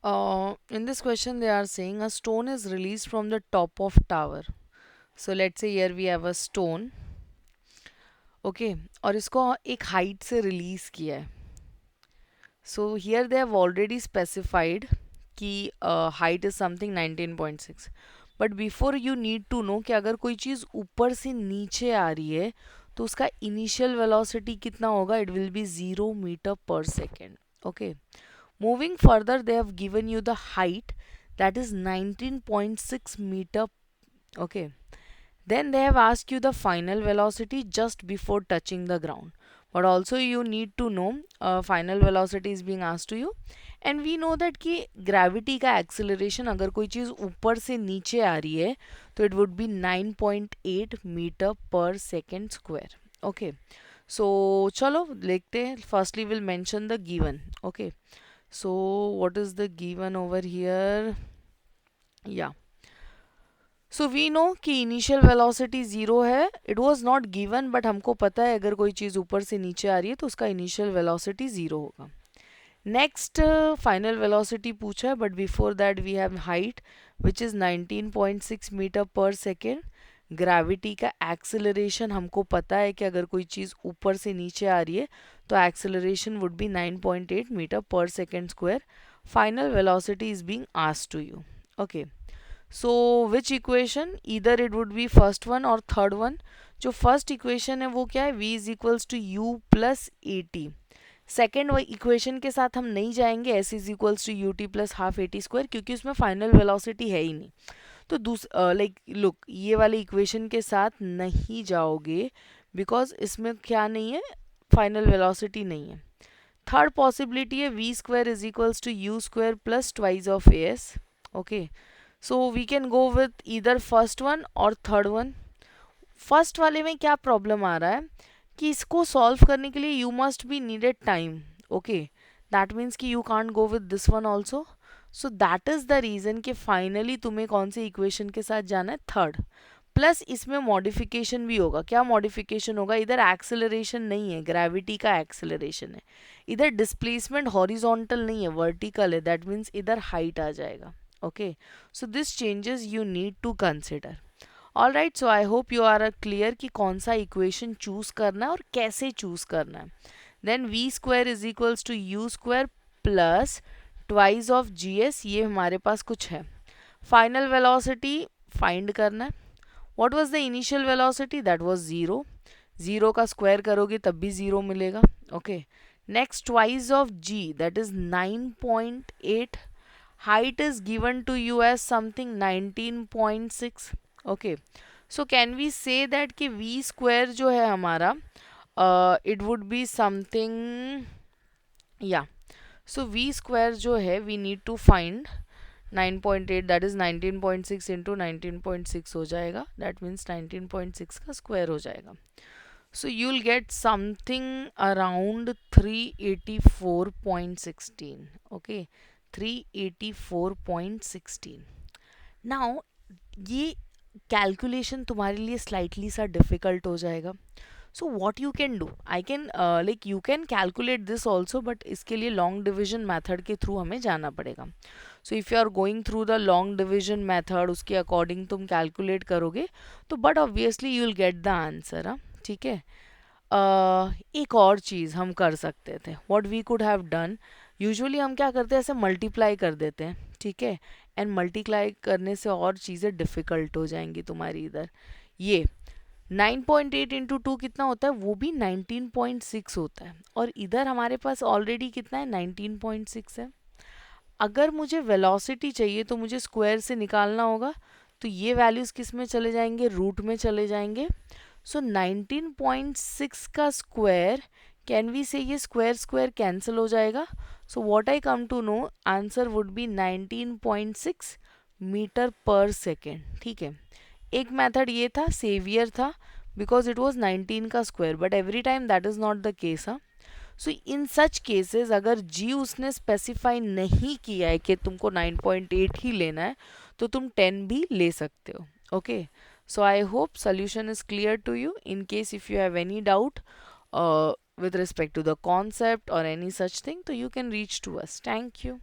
In this question, they are saying a stone is released from the top of tower. So let's say here we have a stone, okay, और इसको एक height से release किया है. So here they have already specified कि height is something 19.6. But before you need to know कि अगर कोई चीज़ ऊपर से नीचे आ रही है तो उसका initial velocity कितना होगा? It will be 0 meter per second. Okay. Moving further, they have given you the height, that is 19.6 meter. Okay. Then they have asked you the final velocity just before touching the ground. But also you need to know final velocity is being asked to you. And we know that कि gravity का acceleration अगर कोई चीज़ ऊपर से नीचे आ रही है तो it would be 9.8 meter per second square. Okay. So चलो देखते हैं. Firstly we'll mention the given. Okay. So what is the given over here? Yeah. So we know कि इनिशियल वेलोसिटी ज़ीरो है. It was not given but हमको पता है अगर कोई चीज़ ऊपर से नीचे आ रही है तो उसका इनिशियल वेलोसिटी ज़ीरो होगा. नेक्स्ट फाइनल वेलोसिटी पूछा है but before that we have height which is 19.6 metre पर सेकेंड. ग्रेविटी का एक्सेलरेशन हमको पता है कि अगर कोई चीज़ ऊपर से नीचे आ रही है तो एक्सेलरेशन वुड बी 9.8 मीटर पर second square. Final velocity is being asked to you. Okay. So which equation? Either it would be first one और थर्ड वन. जो फर्स्ट इक्वेशन है वो क्या है? v is equals to u plus a t. Second equation के साथ हम नहीं जाएंगे. s is equals to u t plus half a t square क्योंकि उसमें फाइनल वेलोसिटी है ही नहीं. तो लाइक लुक ये वाले इक्वेशन के साथ नहीं जाओगे बिकॉज इसमें क्या नहीं है? फाइनल वेलोसिटी नहीं है. थर्ड पॉसिबिलिटी है v square is equals to u square plus twice of a s. Okay. So we can go with either first one और थर्ड वन. फर्स्ट वाले में क्या प्रॉब्लम आ रहा है कि इसको सॉल्व करने के लिए you must be needed time. Okay. That means कि you can't go with this one also. So that is the reason कि फाइनली तुम्हें कौन से इक्वेशन के साथ जाना है? थर्ड. प्लस इसमें मॉडिफिकेशन भी होगा. क्या मॉडिफिकेशन होगा? इधर एक्सेलरेशन नहीं है, ग्रेविटी का एक्सेलरेशन है. इधर डिस्प्लेसमेंट हॉरिजॉन्टल नहीं है, वर्टिकल है. दैट मीन्स इधर हाइट आ जाएगा. Okay, so this changes you need to consider. All right, so I hope you are clear कि कौन सा equation choose करना है और कैसे choose करना है. Then v square is equals to u square plus twice of gs. ये हमारे पास कुछ है. Final velocity find करना है. What was the initial velocity? That was zero. Zero का square करोगे तब भी zero मिलेगा. Okay. Next twice of g, that is 9.8. Height is given to you as something 19.6. Okay. So can we say that कि v square जो है हमारा it would be something, yeah. So v square जो है we need to find 9.8, that is 19.6 into 19.6 हो जाएगा. That means 19.6 का square हो जाएगा. So you'll get something around 384.16. Okay. 384.16. Now ये कैलकुलेशन तुम्हारे लिए स्लाइटली सा डिफ़िकल्ट हो जाएगा. So what you can do, I can like you can calculate this also but इसके लिए लॉन्ग डिविजन मैथड के थ्रू हमें जाना पड़ेगा. So if you are going through the long division method उसके अकॉर्डिंग तुम कैलकुलेट करोगे तो but obviously you will get the answer. हाँ ठीक है. एक और चीज़ हम कर सकते थे. What we could have done, usually हम क्या करते हैं ऐसे मल्टीप्लाई कर देते हैं. ठीक है. एंड मल्टीप्लाई करने से और चीज़ें डिफ़िकल्ट हो जाएंगी तुम्हारी. इधर ये 9.8 इंटू टू कितना होता है? वो भी 19.6 होता है. और इधर हमारे पास ऑलरेडी कितना है? 19.6 है. अगर मुझे वेलोसिटी चाहिए तो मुझे स्क्वायर से निकालना होगा. तो ये वैल्यूज़ किस में चले जाएंगे? रूट में चले जाएंगे. सो 19.6 का स्क्वायर, कैन वी से ये स्क्वायर स्क्वायर कैंसिल हो जाएगा. So what I come to know, answer would be 19.6 metre पर सेकेंड. ठीक है. एक मेथड ये था, सेवियर था, बिकॉज इट वॉज 19 का square, but every time that is not the case. हाँ. सो इन सच केसेस अगर जी उसने स्पेसिफाई नहीं किया है कि तुमको 9.8 ही लेना है तो तुम 10 भी ले सकते हो. Okay. So I hope solution is clear to you. In case if you have any doubt with respect to the concept or any such thing, so you can reach to us. Thank you.